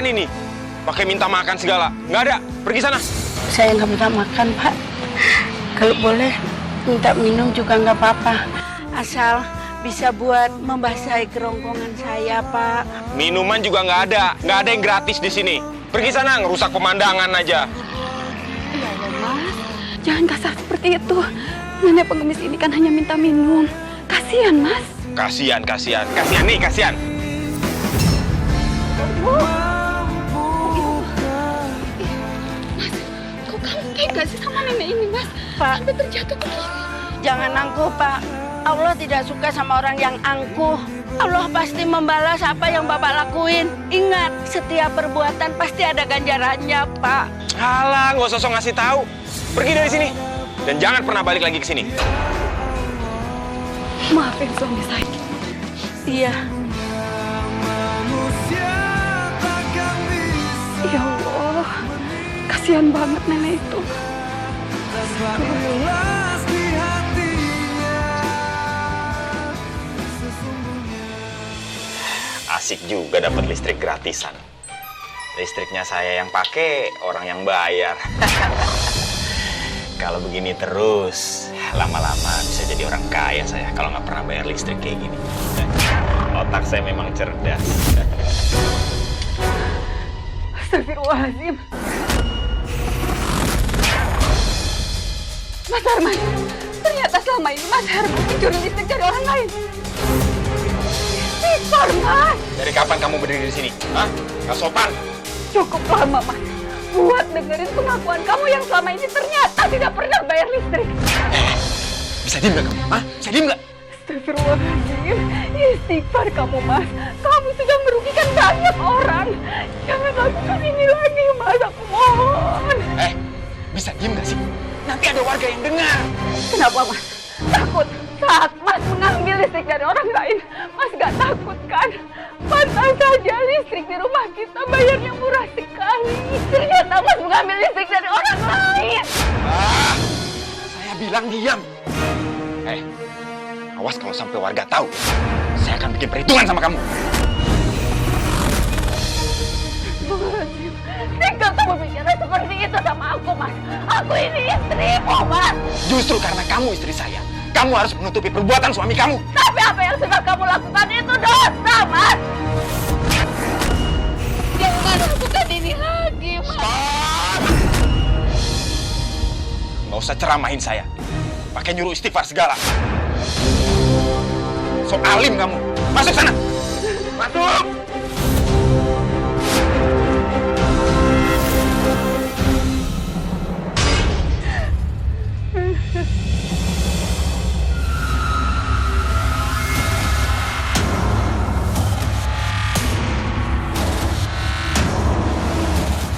apaan ini? Pakai minta makan segala. Nggak ada. Pergi sana. Saya nggak minta makan, Pak. Kalau boleh minta minum juga nggak apa-apa. Asal bisa buat membasahi kerongkongan saya, Pak. Minuman juga nggak ada. Nggak ada yang gratis di sini. Pergi sana, ngerusak pemandangan aja. Ya Allah, Mas. Jangan kasar seperti itu. Nenek pengemis ini kan hanya minta minum. Kasihan, Mas. Kasihan. Kasihan nih, kasihan. Kok kamu tega sih sama nenek ini, Mas? Pak, Sampai terjatuh begini. jangan angkuh, Pak. Allah tidak suka sama orang yang angkuh. Allah pasti membalas apa yang Bapak lakuin. Ingat, setiap perbuatan pasti ada ganjarannya, Pak. Alah, nggak usah sok ngasih tahu. Pergi dari sini. Dan jangan pernah balik lagi ke sini. Maafin suami saya. Iya. Ya Allah, kasihan banget nenek itu. Asik juga dapat listrik gratisan. Listriknya saya yang pakai, orang yang bayar. Kalau begini terus, lama-lama bisa jadi orang kaya saya kalau nggak pernah bayar listrik kayak gini. Otak saya memang cerdas. Astagfirullahaladzim. Mas Herman, ternyata selama ini Mas Herman mencuri listrik dari orang lain. Istighfar, Mas. Dari kapan kamu berdiri di sini? Hah? Nggak sopan? Cukup lama, Mas. Buat dengerin pengakuan kamu yang selama ini ternyata tidak pernah bayar listrik. Bisa diem nggak kamu? Hah? Bisa diem nggak? Astagfirullahaladzim. Istighfar kamu, Mas. Kamu sudah merugikan banyak orang. Jangan lakukan ini lagi, Mas. Aku mohon. Bisa diem nggak sih? Nanti ada warga yang dengar. Kenapa, Mas? Takut saat Mas mengambil listrik dari orang lain. Mas gak takut kan? Pantas saja listrik di rumah kita bayarnya murah sekali. Ternyata Mas mengambil listrik dari orang lain. Saya bilang diam. Awas kalau sampai warga tahu. Saya akan bikin perhitungan sama kamu. Tinggal kamu bicara seperti itu sama aku, Mas. Aku ini istrimu, Mas. Justru karena kamu istri saya, kamu harus menutupi perbuatan suami kamu. Tapi apa yang sudah kamu lakukan itu dosa, Mas. Jangan lakukan ini lagi, Mas. Nggak usah ceramahin saya. Pakai nyuruh istighfar segala. So alim kamu. Masuk sana. Masuk.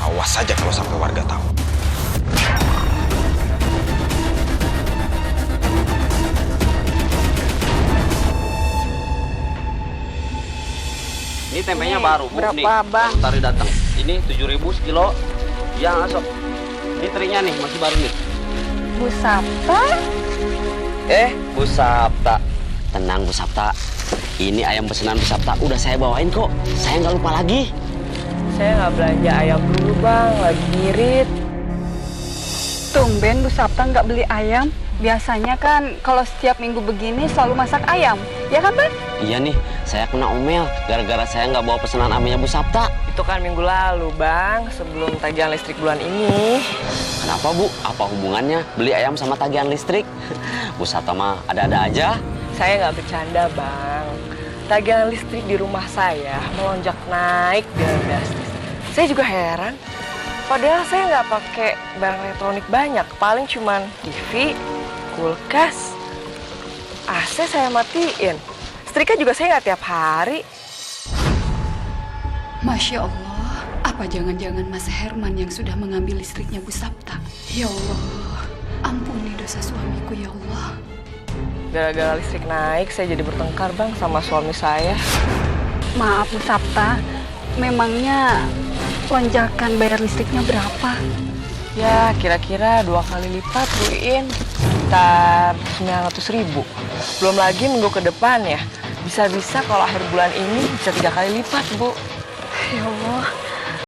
Awas saja kalau sampai warga tahu. Ini tempenya baru, Bu. Berapa, nih, Bang? baru tadi datang. Ini 7.000 sekilo. Ya, masuk. Ini terinya nih, masih baru nih. Bu Sabta? Bu Sabta. Tenang, Bu Sabta. Ini ayam pesanan Bu Sabta udah saya bawain kok. Saya nggak lupa lagi. Saya nggak belanja ayam dulu, Bang. Lagi ngirit. Tumben Bu Sabta nggak beli ayam. Biasanya kan kalau setiap minggu begini selalu masak ayam. Ya kan, Bang? Iya nih, saya kena omel. Gara-gara saya nggak bawa pesanan ayamnya Bu Sabta. Itu kan minggu lalu, Bang. Sebelum tagihan listrik bulan ini. Kenapa, Bu? Apa hubungannya beli ayam sama tagihan listrik? Bu Sabta mah ada-ada aja. Saya nggak bercanda, Bang. Tagihan listrik di rumah saya melonjak naik dengan drastis. Saya juga heran. Padahal saya nggak pakai barang elektronik banyak. Paling cuman TV, kulkas, AC saya matiin. Setrika juga saya nggak tiap hari. Masya Allah, apa jangan-jangan Mas Herman yang sudah mengambil listriknya Bu Sabta? Ya Allah, ampuni dosa suamiku ya Allah. Gara-gara listrik naik, saya jadi bertengkar, Bang, sama suami saya. Maaf Bu Sabta, memangnya lonjakan bayar listriknya berapa? Ya, kira-kira 2 kali lipat, Bu In. Sekitar 900.000. Belum lagi minggu ke depan ya. Bisa-bisa kalau akhir bulan ini bisa 3 kali lipat, Bu. Ya Allah,